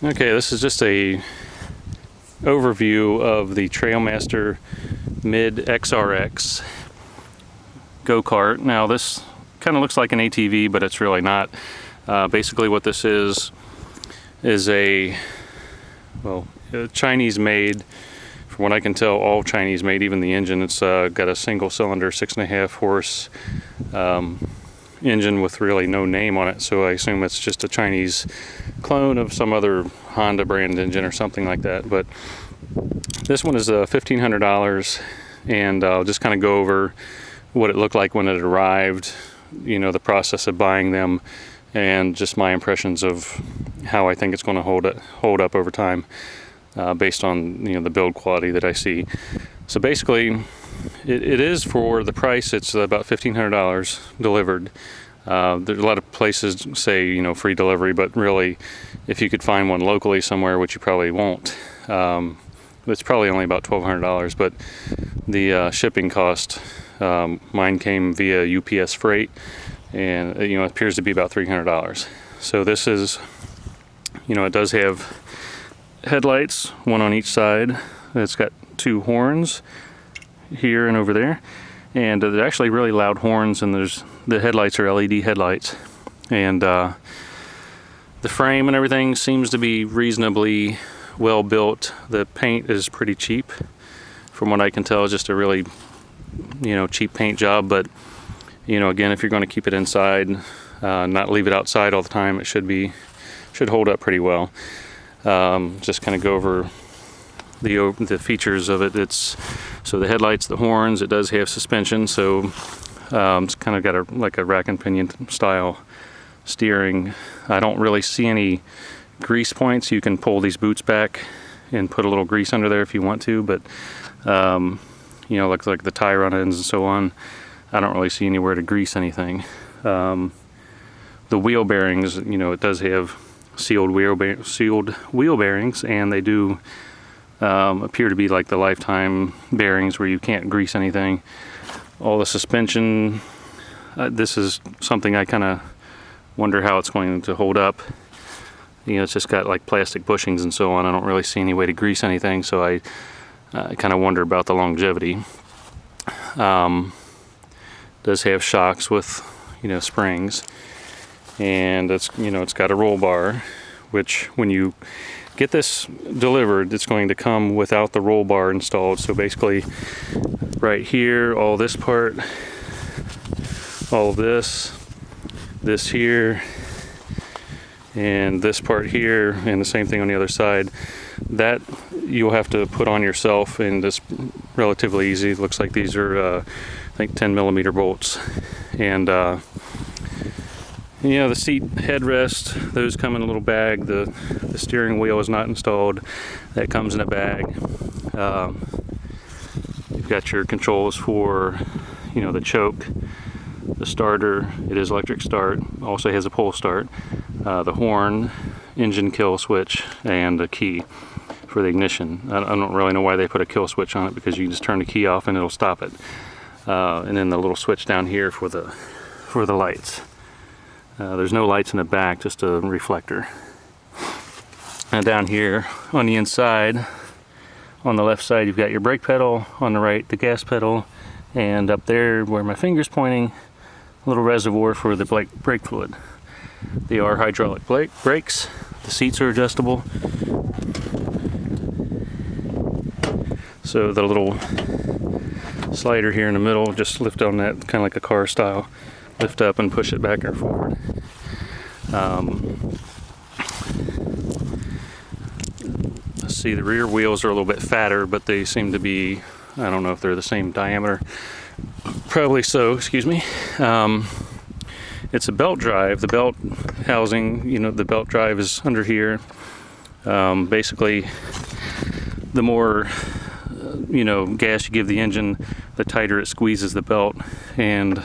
Okay, this is just a overview of the TrailMaster Mid XRX Go-kart. Now this kind of looks like an ATV, but it's really not. Basically what this is a Chinese made, from what I can tell, all Chinese made, even the engine. It's got a single cylinder 6.5 horse engine with really no name on it, so I assume it's just a Chinese clone of some other Honda brand engine or something like that. But this one is $1,500, and I'll just kind of go over what it looked like when it arrived, you know, the process of buying them, and just my impressions of how I think it's going to hold up over time, based on, you know, the build quality that I see. So basically, it is, for the price, it's about $1,500 delivered. There's a lot of places say, you know, free delivery, but really, if you could find one locally somewhere, which you probably won't, it's probably only about $1,200. But the shipping cost, mine came via UPS freight, and you know, it appears to be about $300. So this is, you know, it does have headlights, one on each side. It's got two horns here and over there, and they're actually really loud horns, and the headlights are LED headlights, and the frame and everything seems to be reasonably well built. The paint is pretty cheap, from what I can tell. Just a really, you know, cheap paint job. But you know, again, if you're going to keep it inside, not leave it outside all the time, it should hold up pretty well. Just kind of go over the features of it. So the headlights, the horns, it does have suspension, so it's kind of got like a rack and pinion style steering. I don't really see any grease points. You can pull these boots back and put a little grease under there if you want to, but you know, like the tire on ends and so on, I don't really see anywhere to grease anything. The wheel bearings, you know, it does have sealed wheel bearings, and they do appear to be like the lifetime bearings where you can't grease anything. All the suspension, this is something I kind of wonder how it's going to hold up. You know, it's just got like plastic bushings and so on. I don't really see any way to grease anything, so I kind of wonder about the longevity. Does have shocks with, you know, springs, and it's, you know, it's got a roll bar, which when you get this delivered, it's going to come without the roll bar installed. So basically, right here, all this part, all of this here, and this part here, and the same thing on the other side, that you'll have to put on yourself, and it's relatively easy. It looks like these are, I think, 10mm bolts. And you know, the seat headrest, those come in a little bag. The steering wheel is not installed. That comes in a bag. You've got your controls for, you know, the choke, the starter. It is electric start. Also has a pull start. The horn, engine kill switch, and a key for the ignition. I don't really know why they put a kill switch on it, because you can just turn the key off and it'll stop it. And then the little switch down here for the lights. There's no lights in the back, just a reflector. And down here on the inside, on the left side, you've got your brake pedal, on the right the gas pedal, and up there where my finger's pointing, a little reservoir for the brake fluid. They are hydraulic brakes. The seats are adjustable. So the little slider here in the middle, just lift on that, kind of like a car style. Lift up and push it back or forward. Let's see, the rear wheels are a little bit fatter, but they seem to be, I don't know if they're the same diameter. Probably so, excuse me. It's a belt drive. The belt housing, you know, the belt drive is under here. Basically, the more, you know, gas you give the engine, the tighter it squeezes the belt, and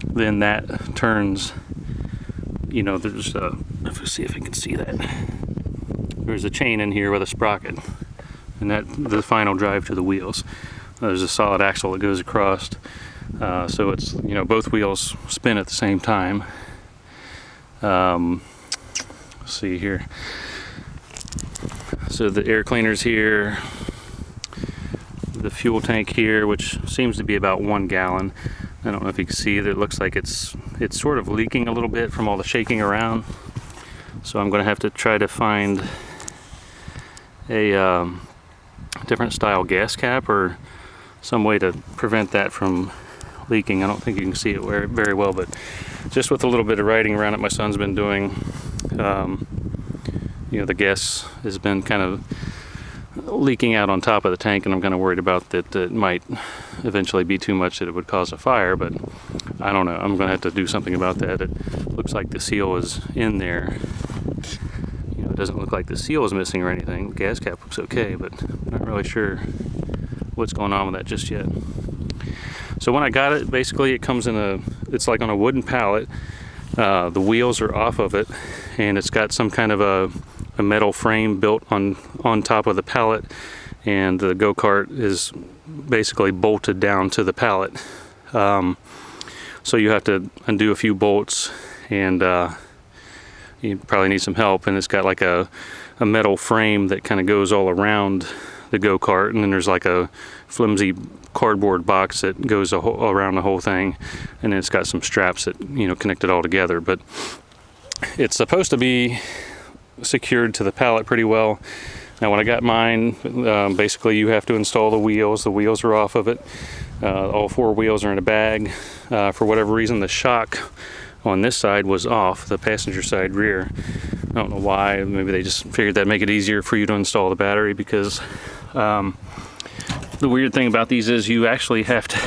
then that turns, you know, there's let's see if I can see that. There's a chain in here with a sprocket, and that the final drive to the wheels. There's a solid axle that goes across, so it's, you know, both wheels spin at the same time. Let's see here. So the air cleaner's here, the fuel tank here, which seems to be about 1 gallon. I don't know if you can see that it looks like it's sort of leaking a little bit from all the shaking around. So I'm going to have to try to find a different style gas cap or some way to prevent that from leaking. I don't think you can see it very well, but just with a little bit of riding around that my son's been doing, you know, the gas has been kind of leaking out on top of the tank, and I'm kind of worried about that it might eventually be too much that it would cause a fire, but I don't know. I'm going to have to do something about that. It looks like the seal is in there. You know, it doesn't look like the seal is missing or anything. The gas cap looks okay, but I'm not really sure what's going on with that just yet. So when I got it, basically it comes in it's like on a wooden pallet. The wheels are off of it, and it's got some kind of a metal frame built on top of the pallet, and the go-kart is basically bolted down to the pallet. So you have to undo a few bolts, and you probably need some help. And it's got like a metal frame that kind of goes all around the go-kart, and then there's like a flimsy cardboard box that goes around the whole thing, and then it's got some straps that, you know, connect it all together. But it's supposed to be secured to the pallet pretty well. Now when I got mine, basically you have to install the wheels. The wheels are off of it. All 4 wheels are in a bag. For whatever reason, the shock on this side was off, the passenger side rear. I don't know why. Maybe they just figured that'd make it easier for you to install the battery, because the weird thing about these is you actually have to,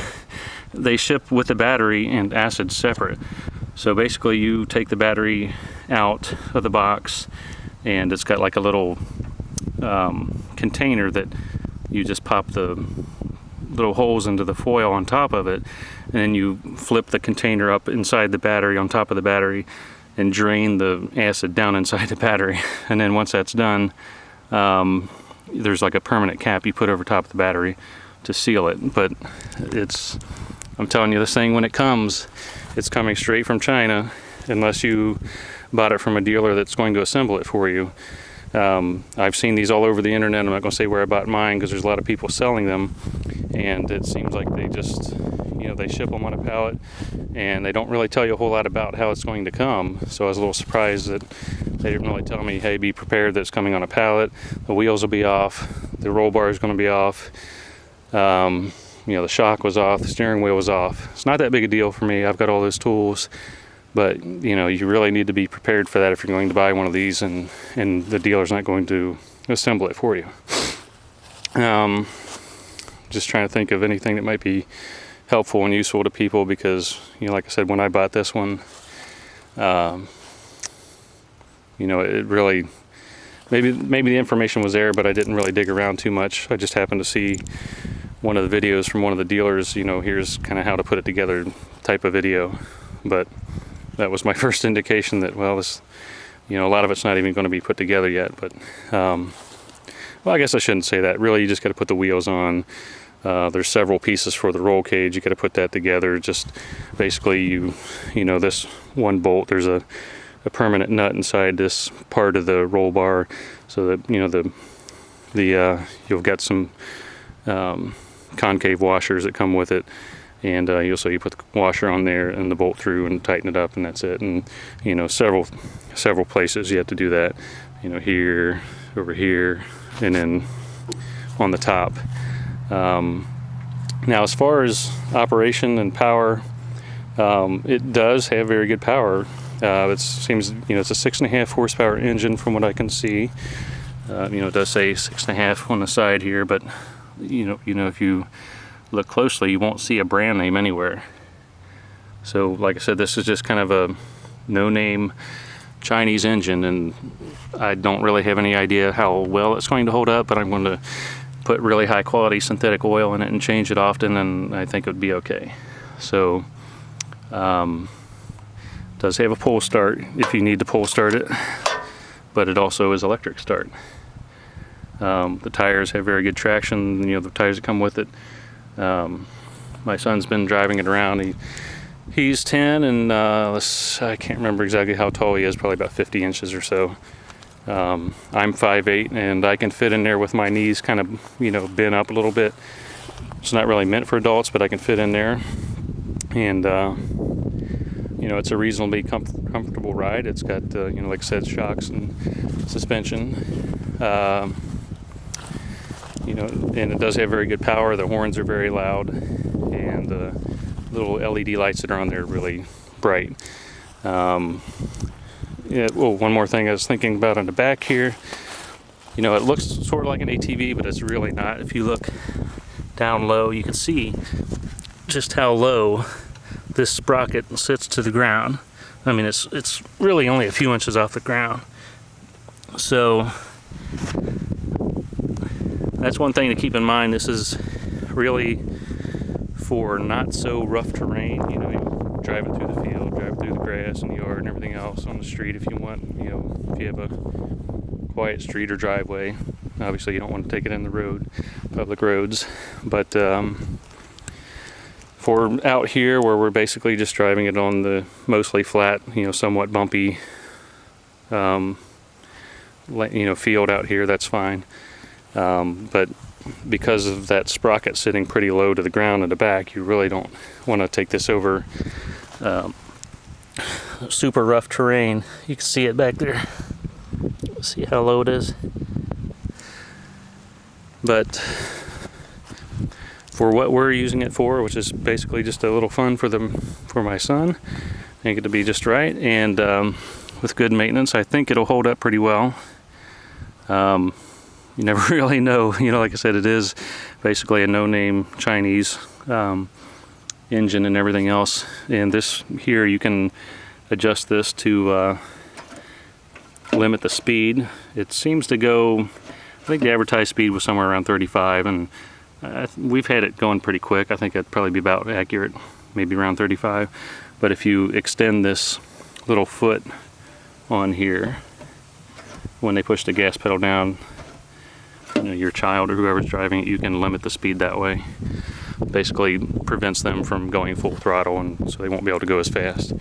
they ship with the battery and acid separate. So basically you take the battery out of the box, and it's got like a little container that you just pop the little holes into the foil on top of it, and then you flip the container up inside the battery on top of the battery and drain the acid down inside the battery. And then once that's done, there's like a permanent cap you put over top of the battery to seal it. But I'm telling you, this thing, when it comes, it's coming straight from China, unless you bought it from a dealer that's going to assemble it for you. I've seen these all over the internet. I'm not going to say where I bought mine, because there's a lot of people selling them, and it seems like they just, you know, they ship them on a pallet, and they don't really tell you a whole lot about how it's going to come. So I was a little surprised that they didn't really tell me, hey, be prepared that it's coming on a pallet, the wheels will be off, the roll bar is going to be off, you know, the shock was off, the steering wheel was off. It's not that big a deal for me. I've got all those tools. But, you know, you really need to be prepared for that if you're going to buy one of these, and the dealer's not going to assemble it for you. Just trying to think of anything that might be helpful and useful to people, because, you know, like I said, when I bought this one, you know, it really, maybe the information was there, but I didn't really dig around too much. I just happened to see one of the videos from one of the dealers, you know, here's kind of how to put it together type of video. But that was my first indication that, well, this, you know, a lot of it's not even going to be put together yet. But well, I guess I shouldn't say that. Really, you just got to put the wheels on. There's several pieces for the roll cage. You got to put that together. Just basically, you know, this one bolt, there's a permanent nut inside this part of the roll bar, so that, you know, you've got some concave washers that come with it. And you put the washer on there and the bolt through and tighten it up, and that's it. And, you know, several places you have to do that. You know, here, over here, and then on the top. Now, as far as operation and power, it does have very good power. It seems, you know, it's a 6.5 horsepower engine from what I can see. You know, it does say 6.5 on the side here, but you know, if you look closely, you won't see a brand name anywhere. So, like I said, this is just kind of a no-name Chinese engine, and I don't really have any idea how well it's going to hold up, but I'm going to put really high quality synthetic oil in it and change it often, and I think it would be okay. So, does have a pull start if you need to pull start it, but it also is electric start. The tires have very good traction, you know, the tires that come with it. My son's been driving it around. He's 10, and I can't remember exactly how tall he is, probably about 50 inches or so. I'm 5'8", and I can fit in there with my knees kind of, you know, bent up a little bit. It's not really meant for adults, but I can fit in there. And you know, it's a reasonably comfortable ride. It's got you know, like I said, shocks and suspension. You know, and it does have very good power. The horns are very loud, and the little LED lights that are on there are really bright. Yeah, well, one more thing I was thinking about on the back here. You know, it looks sort of like an ATV, but it's really not. If you look down low, you can see just how low this sprocket sits to the ground. I mean, it's really only a few inches off the ground. So that's one thing to keep in mind. This is really for not so rough terrain. You know, you're driving through the field, driving through the grass and the yard and everything else, on the street if you want. You know, if you have a quiet street or driveway, obviously you don't want to take it in the road, public roads. But for out here, where we're basically just driving it on the mostly flat, you know, somewhat bumpy, you know, field out here, that's fine. But because of that sprocket sitting pretty low to the ground in the back, you really don't want to take this over super rough terrain. You can see it back there. See how low it is. But for what we're using it for, which is basically just a little fun for my son, I think it'll be just right. And with good maintenance, I think it'll hold up pretty well. You never really know. You know, like I said, it is basically a no-name Chinese engine and everything else. And this here, you can adjust this to limit the speed. It seems to go, I think the advertised speed was somewhere around 35, and we've had it going pretty quick. I think that'd probably be about accurate, maybe around 35. But if you extend this little foot on here, when they push the gas pedal down, you know, your child or whoever's driving it, you can limit the speed that way. Basically prevents them from going full throttle, and so they won't be able to go as fast.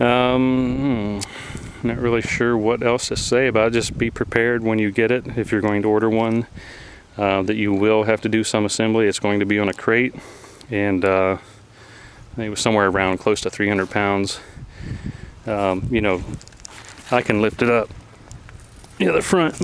Not really sure what else to say about it. Just be prepared when you get it, if you're going to order one, that you will have to do some assembly. It's going to be on a crate, and I think it was somewhere around close to 300 pounds. You know, I can lift it up, you know, the front.